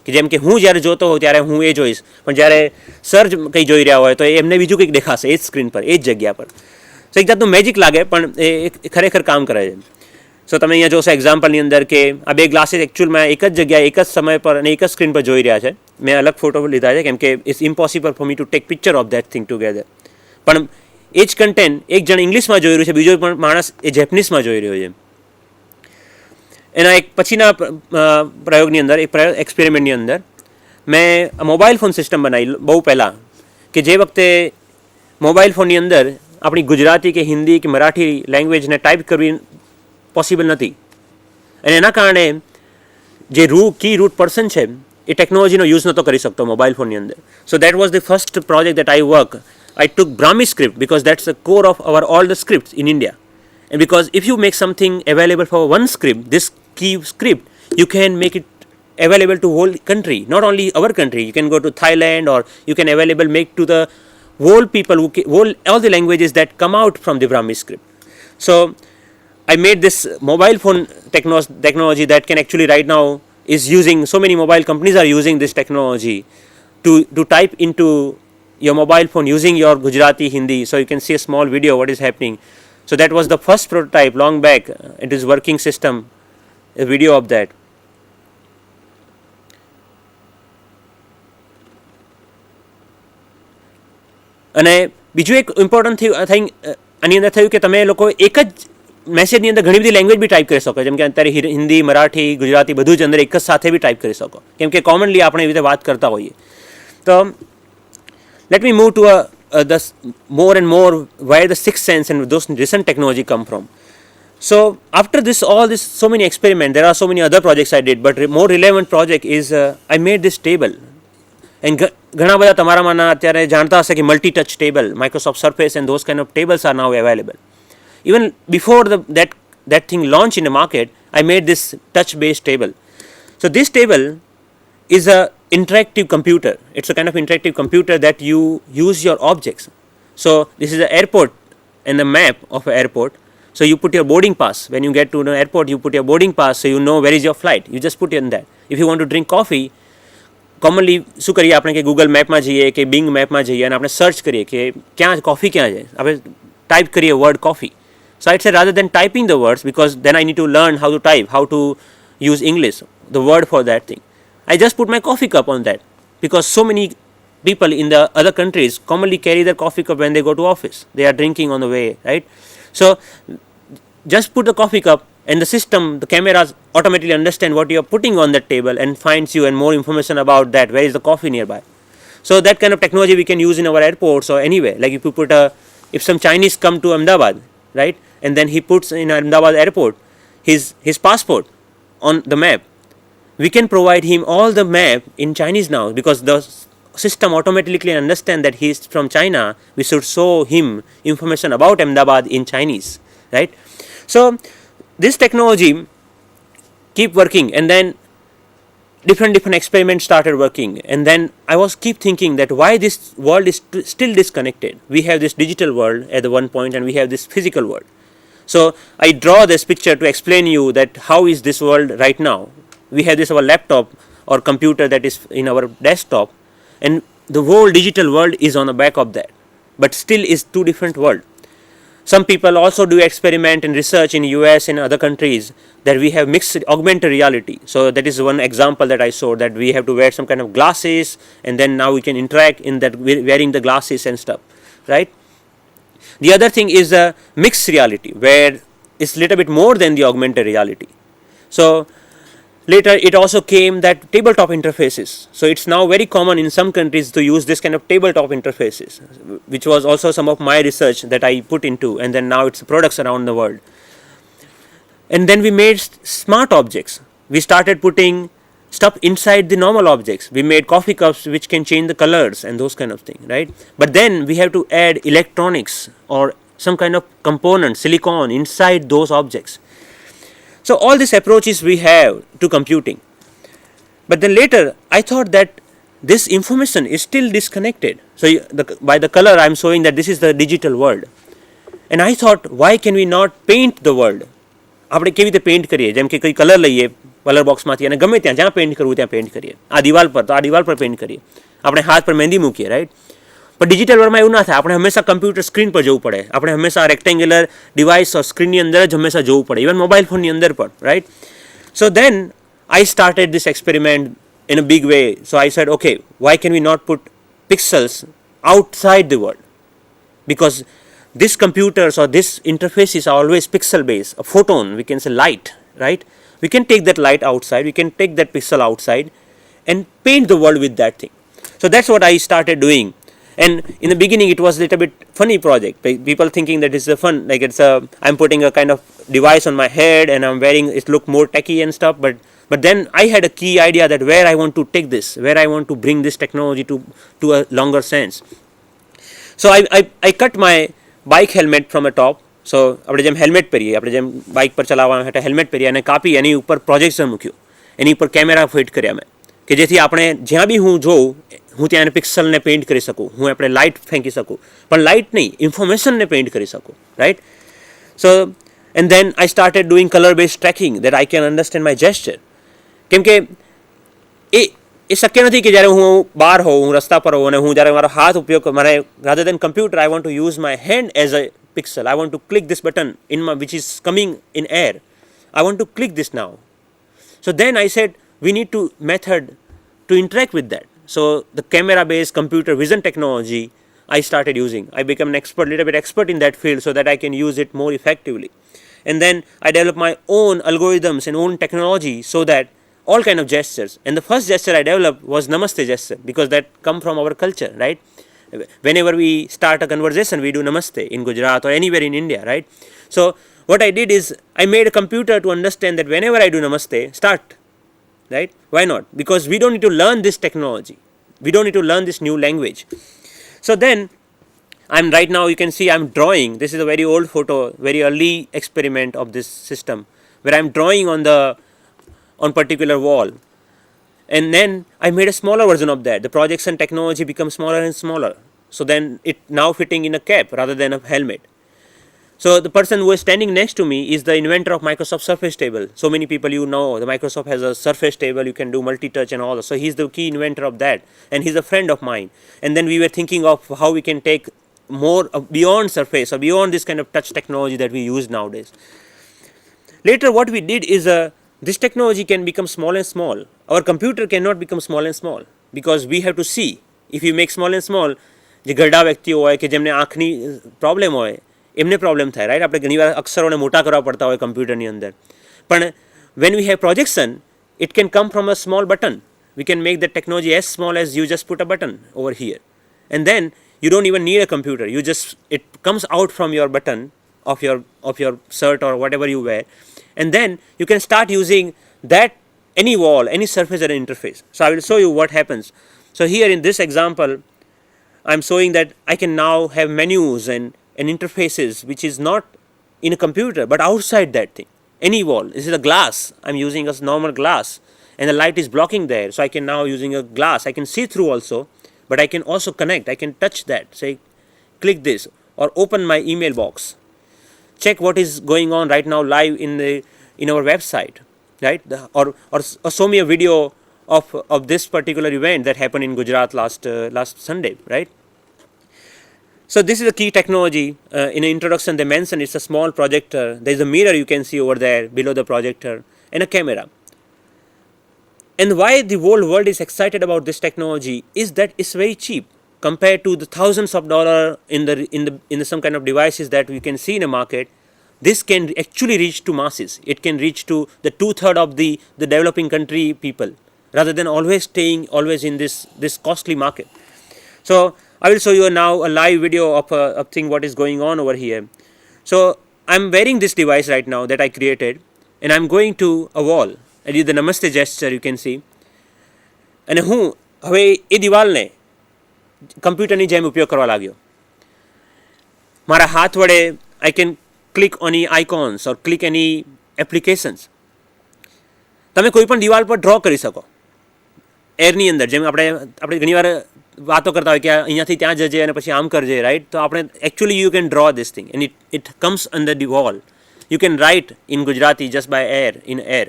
કે જેમ કે હું જ્યારે જોતો હોઉં ત્યારે હું એ જોઈશ, પણ જ્યારે સર કંઈ જોઈ રહ્યા હોય તો એમને બીજું કંઈક દેખાશે એ જ સ્ક્રીન પર, એ જ જગ્યા પર. સો એક જાતનું મેજિક લાગે, પણ એ ખરેખર કામ કરે છે. સો તમે અહીંયા જોશો એક્ઝામ્પલની અંદર કે આ બે ગ્લાસીસ એકચ્યુઅલમાં એક જ જગ્યાએ એક જ સમય પર અને એક જ સ્ક્રીન પર જોઈ રહ્યા છે. મેં અલગ ફોટો લીધા છે કેમ કે it's impossible for me to take picture of that thing together. પણ એ જ કન્ટેન્ટ એક જણ ઇંગ્લિશમાં જોઈ રહ્યું છે, બીજો પણ માણસ એ જેપનીઝમાં જોઈ રહ્યો છે. એના એક પછીના પ્રયોગની અંદર, એક એક્સપેરિમેન્ટની અંદર મેં મોબાઈલ ફોન સિસ્ટમ બનાવી બહુ પહેલાં, કે જે વખતે મોબાઈલ ફોનની અંદર આપણી ગુજરાતી કે હિન્દી કે મરાઠી લેંગ્વેજને ટાઈપ કરવી પોસિબલ નથી. અને એના કારણે જે કી રૂટ પર્સન છે એ ટેકનોલોજીનો યુઝ નહોતો કરી શકતો મોબાઈલ ફોનની અંદર. So that was the first project that I work. I took Brahmi script because that's the core of all the scripts in India. And because if you make something available for one script, this key script, you can make it available to whole country, not only our country. You can go to Thailand, or you can make to the whole people, all the languages that come out from the Brahmi script. So I made this mobile phone technology that can actually right now is using, so many mobile companies are using this technology to type into your mobile phone using your Gujarati, Hindi. So you can see a small video what is happening. So that was the first prototype long back. It is working system, a video of that. અને બીજું એક important thing આની અંદર થયું કે તમે લોકો એક જ મેસેજની અંદર ઘણી બધી લેંગ્વેજ બી ટાઈપ કરી શકો. જેમ કે અત્યારે હિન્દી, મરાઠી, ગુજરાતી બધું જ અંદર એક જ સાથે બી ટાઈપ કરી શકો, કેમ કે કોમનલી આપણે એવી રીતે વાત કરતા હોઈએ. તો let me move to the more and more where the sixth sense and those recent technology come from. So after all this, so many experiments, there are so many other projects I did, but more relevant project is I made this table. And ઘણા બધા તમારામાંના અત્યારે જાણતા હશે કે multi touch table, Microsoft surface and those kind of tables are now available. Even before that thing launched in the market, I made this touch based table. So this table is a interactive computer. It's a kind of interactive computer that you use your objects. So this is an airport and the map of an airport. So you put your boarding pass. When you get to the airport, you put your boarding pass, so you know where is your flight. You just put it in that. If you want to drink coffee, commonly શું કરીએ આપણે કે Google મેપમાં જઈએ કે Bing મેપમાં જઈએ અને આપણે search કરીએ કે ક્યાં કોફી ક્યાં છે, આપણે ટાઈપ કરીએ word coffee. So I'd say rather than typing the words, because then I need to learn how to type, how to use English, the word for that thing, I just put my coffee cup on that, because so many people in the other countries commonly carry their coffee cup when they go to office. They are drinking on the way, right? So just put the coffee cup, and the system, the cameras automatically understand what you are putting on that table and finds you and more information about that, where is the coffee nearby. So that kind of technology we can use in our airports or anywhere. Like if some Chinese come to Ahmedabad, right, and then he puts in Ahmedabad airport his passport on the map, we can provide him all the map in Chinese now, because the system automatically understand that he is from China. We should show him information about Ahmedabad in Chinese, right? So this technology keep working, and then different experiments started working, and then I was keep thinking that why this world is still disconnected. We have this digital world at the one point, and we have this physical world. So I draw this picture to explain you that how is this world right now. We have this our laptop or computer that is in our desktop, and the whole digital world is on the back of that, but still is two different world. Some people also do experiment and research in US and other countries that we have mixed augmented reality. So that is one example that I saw, that we have to wear some kind of glasses, and then now we can interact in that wearing the glasses and stuff, right? The other thing is mixed reality, where it's a little bit more than the augmented reality. So later it also came that tabletop interfaces. So it's now very common in some countries to use this kind of tabletop interfaces, which was also some of my research that I put into, and then now it's products around the world. And then we made smart objects. We started putting stuff inside the normal objects. We made coffee cups which can change the colors and those kind of things, right? But then we have to add electronics or some kind of component, silicon inside those objects. So all these approaches we have to computing. But then later I thought that this information is still disconnected. So by the color I am showing that this is the digital world. And I thought, why can we not paint the world? આપણે કેવી રીતે paint કરીએ, જેમ કે કોઈ colour લઈએ colour બોક્સમાંથી અને ગમે ત્યાં જ્યાં પેઇન્ટ કરવું ત્યાં પેઇન્ટ કરીએ. આ દિવાલ પર તો આ દિવાલ પર પેઇન્ટ કરીએ, આપણે હાથ પર મહેંદી મૂકીએ, રાઈટ. પણ ડિજિટલ વર્લ્ડમાં એવું ના થાય. આપણે હંમેશા કમ્પ્યુટર સ્ક્રીન પર જવું પડે, આપણે હંમેશા રેક્ટેંગ્યુલર ડિવાઇસ સ્ક્રીનની અંદર જ હંમેશા જવું પડે, ઇવન મોબાઈલ ફોનની અંદર પણ, right. So then I started this experiment in a big way. So I said, okay, why can we not put pixels outside the world? Because these computers or these interfaces are always pixel based. A photon, we can say light, right? We can take that light outside, we can take that pixel outside and paint the world with that thing. So that's what I started doing. And in the beginning it was a little bit funny project. People thinking that it's a fun, like I'm putting a kind of device on my head and I'm wearing, it look more techy and stuff, but then I had a key idea that where I want to take this, where I want to bring this technology to a longer sense. So I cut my bike helmet from the top. So આપણે જેમ helmet પહેરીએ, આપણે જેમ bike પર ચલાવવા માટે helmet પહેરીએ અને કાપી એની ઉપર પ્રોજેક્શન મૂક્યું, એની ઉપર કેમેરા ફિટ કર્યા મેં, કે જેથી આપણે જ્યાં બી હું જોઉં હું ત્યાં પિક્સલને પેઇન્ટ કરી શકું, હું આપણે લાઇટ ફેંકી શકું, પણ લાઇટ નહીં, ઇન્ફોર્મેશનને પેઇન્ટ કરી શકું, right. So and then I started doing colour base tracking that I can understand my gesture. કેમ કે એ શક્ય નથી કે જ્યારે હું બહાર હોઉં, હું રસ્તા પર હોઉં અને હું જ્યારે મારો હાથ ઉપયોગ મારે rather then computer I want to use my hand as a pixel. I want to click this button which is coming in air. I want to click this now. So then I said we need to method to interact with that. So the camera based computer vision technology I started using. I became an expert, little bit expert in that field so that I can use it more effectively. And then I developed my own algorithms and own technology so that all kind of gestures. And the first gesture I developed was Namaste gesture because that come from our culture, right? Whenever we start a conversation, we do Namaste in Gujarat or anywhere in India, right? So what I did is I made a computer to understand that whenever I do Namaste, start, right? Why not? Because we don't need to learn this technology. We don't need to learn this new language. So then I'm right now, you can see I'm drawing. This is a very old photo, very early experiment of this system where I'm drawing on particular wall. And then I made a smaller version of that. The projection technology becomes smaller and smaller. So then it now fitting in a cap rather than a helmet. So the person who is standing next to me is the inventor of Microsoft Surface Table. So many people you know, the Microsoft has a Surface Table, you can do multi-touch and all. So he's the key inventor of that. And he's a friend of mine. And then we were thinking of how we can take more beyond Surface or beyond this kind of touch technology that we use nowadays. Later what we did is this technology can become small and small. Our computer cannot become small and small because we have to see. If you make small and small, જે ગરડા વ્યક્તિઓ હોય કે જેમને આંખની problem હોય એમને problem થાય, right. આપણે ઘણીવાર અક્ષરોને મોટા કરવા પડતા હોય કમ્પ્યુટરની અંદર, પણ when we have projection, it can come from a small button. We can make the technology as small as you just put a button over here. And then you don't even need a computer. It comes out from your button of your shirt or whatever you wear. And then you can start using that any wall, any surface as an interface. So I will show you what happens. So here in this example, I'm showing that I can now have menus and interfaces which is not in a computer but outside that thing. Any wall. This is a glass. I'm using a normal glass and the light is blocking there. So I can now using a glass. I can see through also, but I can also connect. I can touch that. Say, click this or open my email box. Check what is going on right now live in our website, right? Or show me a video of this particular event that happened in Gujarat last Sunday, right? So this is a key technology. In the introduction they mentioned it's a small projector. There is a mirror you can see over there below the projector and a camera. And why the whole world is excited about this technology is that it's very cheap compared to the thousands of dollars in the some kind of devices that we can see in the market. This can actually reach to masses. It can reach to the 2/3 of the developing country people rather than staying always in this costly market. So I will show you now a live video of a thing what is going on over here. So I'm wearing this device right now that I created and I'm going to a wall. I did the Namaste gesture, you can see. અને હું હવે એ દિવાલને કમ્પ્યુટરની જેમ ઉપયોગ કરવા લાગ્યો. મારા હાથ વડે I can click any icons or click any applications. તમે કોઈ પણ દિવાલ પર ડ્રો કરી શકો એરની અંદર. જેમ આપણે ઘણીવાર વાતો કરતા હોય કે અહીંયાથી ત્યાં જજે અને પછી આમ કરજે, રાઈટ. તો આપણે actually you can draw this thing and it comes under the wall. You can write in Gujarati just by in air.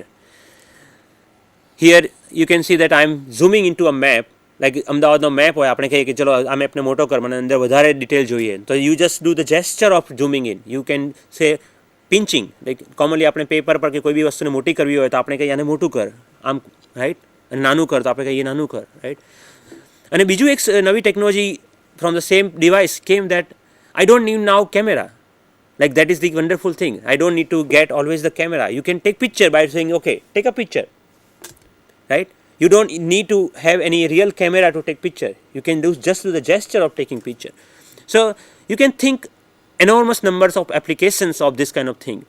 here you can see that I'm zooming into a map. Like અમદાવાદનો map હોય, આપણે કહીએ કે ચલો આ મેપને મોટો કર, મને અંદર વધારે ડિટેલ જોઈએ, તો you just do the gesture of zooming in. You can સે પિંચિંગ. લાઈક કોમનલી આપણે પેપર પર કે કોઈ બી વસ્તુને મોટી કરવી હોય તો આપણે કહીએ આને મોટું કર, આમ, રાઈટ, અને નાનું કર તો આપણે કહીએ નાનું કર, રાઈટ. અને બીજું એક નવી technology from the same device came that I don't need now camera. Like that is the wonderful thing. I don't need to get always the camera. You can take picture by saying, okay, take a picture, right? You don't need to have any real camera to take picture. You can just do the gesture of taking picture. So you can think enormous numbers of applications of this kind of thing.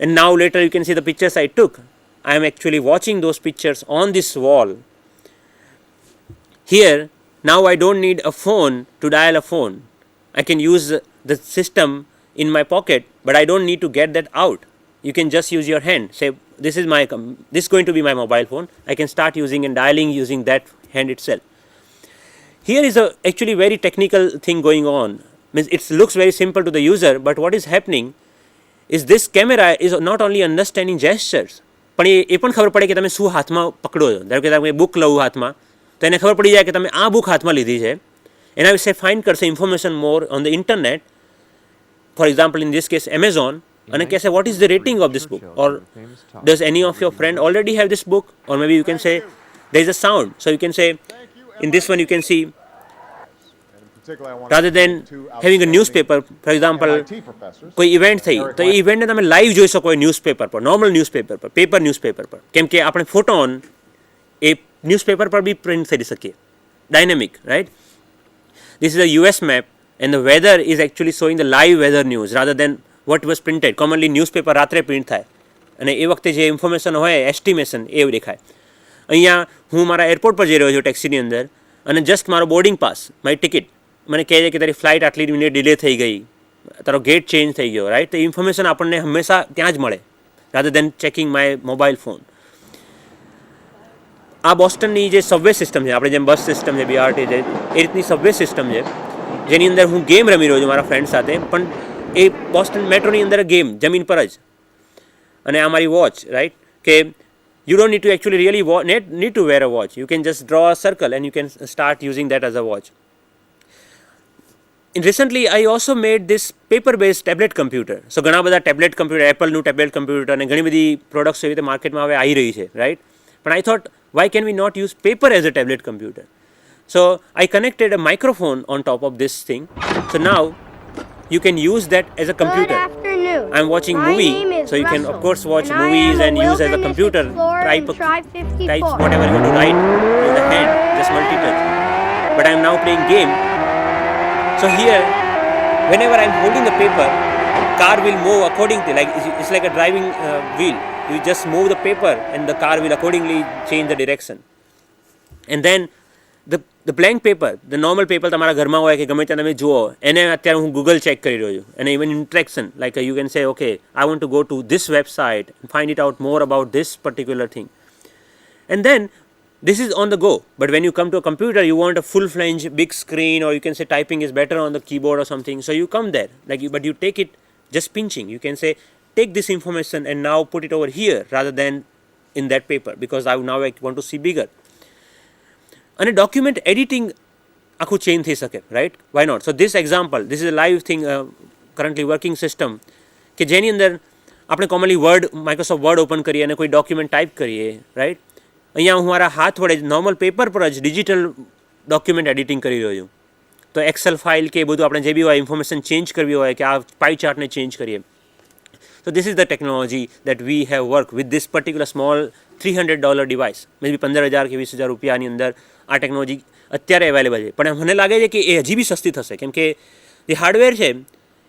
And now later you can see the pictures I took. I am actually watching those pictures on this wall. Here, now I don't need a phone to dial a phone. I can use the system in my pocket, but I don't need to get that out. You can just use your hand. Say, this is going to be my mobile phone. I can start using and dialing using that hand itself. Here is a actually very technical thing going on. Means it looks very simple to the user, but what is happening is this camera is not only understanding gestures, પણ એ પણ ખબર પડે કે તમે શું હાથમાં પકડો છો. ધારો કે તમે બુક લઉં હાથમાં, તો એને ખબર પડી જાય કે તમે આ બુક હાથમાં લીધી છે. એના વિશે ફાઇન્ડ કરશે information more on the internet. For example, in this case, Amazon, and I can say, what is the rating of this book? Or does any of your friend already have this book? Or maybe you can say, there is a sound. So you can say, in this one you can see, rather than having a newspaper, for example, કોઈ event થઈ તો એ ઇવેન્ટને તમે live જોઈ શકો newspaper પર, normal newspaper પર, paper newspaper પર. કેમ કે આપણે ફોટો ઓન એ ન્યૂઝપેપર પર બી પ્રિન્ટ થઈ શકીએ, dynamic, right. This is a US map. And the weather is actually showing the live weather news rather than what was printed. Commonly newspaper રાત્રે print થાય અને એ વખતે જે ઇન્ફોર્મેશન હોય estimation એવું દેખાય. અહીંયા હું મારા એરપોર્ટ પર જઈ રહ્યો છું ટેક્સીની અંદર, અને જસ્ટ મારો બોર્ડિંગ પાસ, મારી ટિકિટ મને કહે છે કે તારી ફ્લાઇટ આટલી મિનિટ ડિલે થઈ ગઈ, તારો ગેટ ચેન્જ થઈ ગયો, રાઈટ. તો ઇન્ફોર્મેશન આપણને હંમેશા ત્યાં જ મળે rather then checking my mobile phone. આ બોસ્ટનની જે સબવે સિસ્ટમ છે, આપણે જેમ બસ સિસ્ટમ છે, BRT છે, એ રીતની સબવે સિસ્ટમ છે જેની અંદર હું ગેમ રમી રહ્યો છું મારા ફ્રેન્ડ સાથે. પણ એ બોસ્ટન મેટ્રોની અંદર ગેમ જમીન પર જ. અને આ મારી વોચ, રાઈટ, કે you don't need to actually really need to wear a watch. You can just draw a circle and you can start using that as a watch. Recently I also made this paper base tablet computer. So ઘણા બધા tablet computer, એપલનું tablet computer અને ઘણી બધી products એવી રીતે માર્કેટમાં હવે આવી રહી છે, રાઈટ. પણ I thought, why can we not use paper as a tablet computer? So I connected a microphone on top of this thing. So now you can use that as a computer. Good afternoon. I'm watching My movie, name is so you can of Russell, course watch and I movies am a and use as a wilderness computer. explorer Type in Tribe 54. type whatever you want to write with the hand, just multi-touch. But I'm now playing game. So here, whenever I'm holding the paper, car will move accordingly. Like it's like a driving wheel. You just move the paper, and the car will accordingly change the direction. And then the blank paper, the normal paper તમારા ઘરમાં હોય કે ગમે ત્યાં તમે જુઓ, એને અત્યારે હું ગૂગલ ચેક કરી રહ્યો છું. અને even interaction, like you can say, okay, I want to go to this website and find it out more about this particular thing. And then this is on the go. But when you come to a computer, you want a full-fledged big screen, or you can say typing is better on the keyboard or something. So you come there, but you take it just pinching. You can say, take this information and now put it over here rather than in that paper, because I want to see bigger. અને document editing આખું change થઈ શકે, right. Why not? So this example, this is a live thing, currently working system, કે જેની અંદર આપણે commonly Word, Microsoft Word open કરીએ અને કોઈ ડોક્યુમેન્ટ ટાઈપ કરીએ, રાઈટ. અહીંયા હું મારા હાથ વડે નોર્મલ પેપર પર જ ડિજિટલ ડોક્યુમેન્ટ એડિટિંગ કરી રહ્યો છું. તો એક્સેલ ફાઇલ કે બધું આપણે જે બી હોય ઇન્ફોર્મેશન ચેન્જ કરવી હોય કે આ પાઈ ચાર્ટને ચેન્જ કરીએ. So this is the technology that we have worked with this particular small $300 device. Maybe 15,000 કે 20,000 રૂપિયાની અંદર આ ટેકનોલોજી અત્યારે અવેલેબલ છે. પણ મને લાગે છે કે એ હજી બી સસ્તી થશે, કેમ કે જે હાર્ડવેર છે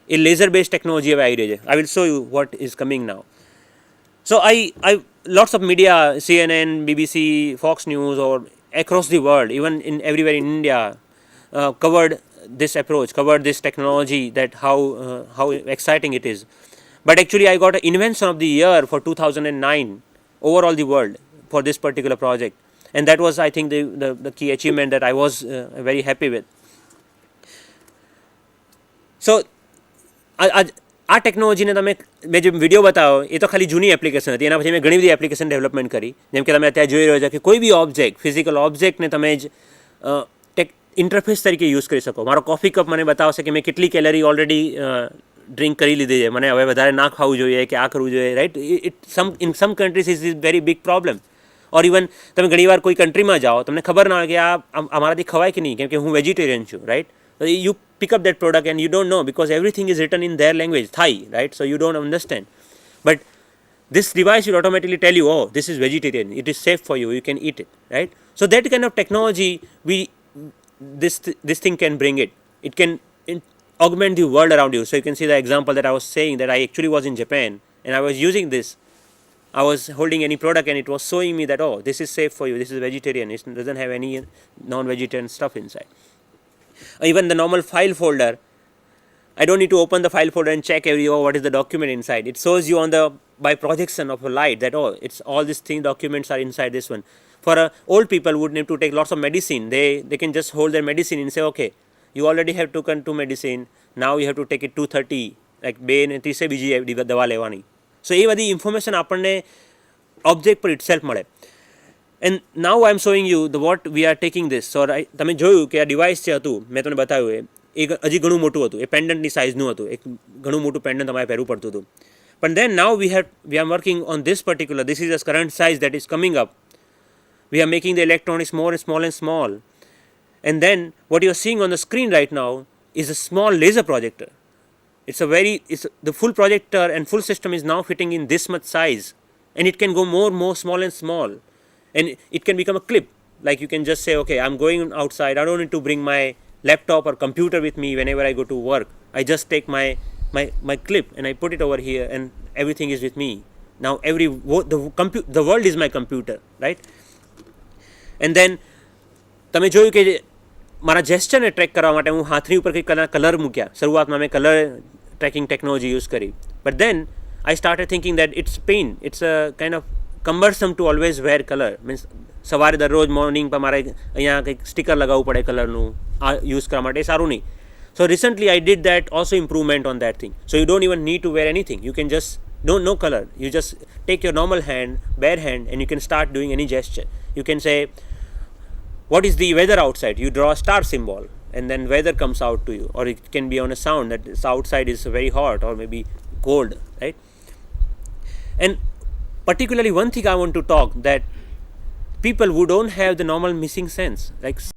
એ લેઝર બેઝ ટેકનોલોજી હવે આવી રહી છે. I will show you what is coming now. So I lots of media, CNN, BBC, Fox News, or across the world, even in everywhere in India, covered this approach, covered this technology, that how exciting it is. But actually I got an invention of the year for 2009 overall the world for this particular project, and that was, I think, the key achievement that I was very happy with. So આ ટેકનોલોજીને તમે મેં જે video બતાવ્યો એ તો ખાલી જૂની application હતી, એના પછી મેં ઘણી બધી એપ્લિકેશન ડેવલપમેન્ટ કરી. જેમ કે તમે અત્યારે જોઈ રહ્યો છો કે કોઈ બી ઓબ્જેક્ટ, ફિઝિકલ ઓબ્જેક્ટને તમે જ ઇન્ટરફેસ તરીકે યુઝ કરી શકો. મારો કોફી કપ મને બતાવશે કે મેં કેટલી કેલરી ઓલરેડી ડ્રિંક કરી લીધી છે, મને હવે વધારે ના ખાવું જોઈએ કે આ કરવું જોઈએ, right. In sum countries is very big problem. Or even તમે ઘણીવાર કોઈ કન્ટ્રીમાં જાઓ, તમને ખબર ના હોય કે આ અમારાથી ખવાય કે નહીં, કેમ કે હું વેજીટેરિયન છું, right. You pick up that product and you don't know because everything is written in their language, Thai, right? So you don't understand. But this device will automatically tell you, oh, this is vegetarian, it is safe for you, you can eat it, right? So that kind of technology, this thing can bring it. It can augment the world around you. So you can see the example that I was saying, that I actually was in Japan and I was using this. I was holding any product and it was showing me that, oh, this is safe for you, this is vegetarian, it doesn't have any non-vegetarian stuff inside. Even the normal file folder, I don't need to open the file folder and check what is the document inside. It shows you by projection of a light that, oh, it's all these documents are inside this one. For old people who would need to take lots of medicine, they can just hold their medicine and say, okay, you already have taken 2 medicine, now you have to take it 230, like 2 ને 30 બીજી દવા લેવાની. So એ બધી information આપણને object પર itself મળે. And now I am showing you what we are taking this. So તમે જોયું કે આ ડિવાઇસ જે હતું મેં તમને બતાવ્યું એ હજી ઘણું મોટું હતું, એ પેન્ડન્ટની સાઇઝનું હતું, એક ઘણું મોટું પેન્ડન્ટ તમારે પહેરવું પડતું હતું. પણ then now we are working on this particular, this is a current size that is coming up. We are making the electronics more and small and small. And then what you are seeing on the screen right now is a small laser projector. The full projector and full system is now fitting in this much size, and it can go more small and small, and it can become a clip. Like you can just say, okay, I'm going outside, I don't need to bring my laptop or computer with me whenever I go to work. I just take my clip and I put it over here and everything is with me. Now the world is my computer, right? And then તમે જોયું કે મારા જેસ્ચરને track કરવા માટે હું હાથની ઉપર કંઈક કલર મૂક્યા. શરૂઆતમાં મેં કલર ટ્રેકિંગ ટેકનોલોજી યુઝ કરી. But then I started thinking that it's pain, it's a kind of cumbersome to always wear colour. Means સવારે દરરોજ મોર્નિંગ પર મારે અહીંયા કંઈક સ્ટીકર લગાવવું પડે કલરનું, આ યુઝ કરવા માટે, એ સારું નહીં. So recently I did that also improvement on that thing. So you don't even need to wear anything, you can just no color, you just take your normal hand, bare hand, and you can start doing any gesture. You can say, what is the weather outside? You draw a star symbol and then weather comes out to you, or it can be on a sound that this outside is very hot or maybe cold, right? And particularly one thing I want to talk, that people who don't have the normal missing sense, like